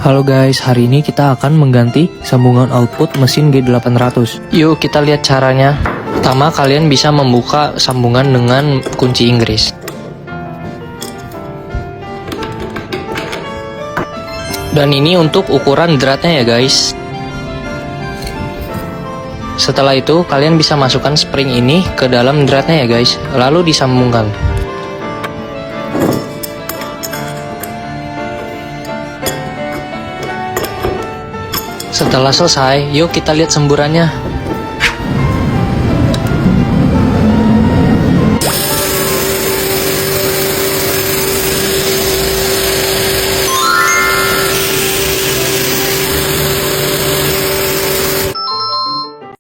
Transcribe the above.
Halo guys, hari ini kita akan mengganti sambungan output mesin G800. Yuk kita lihat caranya. Pertama, kalian bisa membuka sambungan dengan kunci Inggris. Dan ini untuk ukuran dratnya ya guys. Setelah itu, kalian bisa masukkan spring ini ke dalam dratnya ya guys, lalu disambungkan. Setelah selesai, yuk kita lihat semburannya.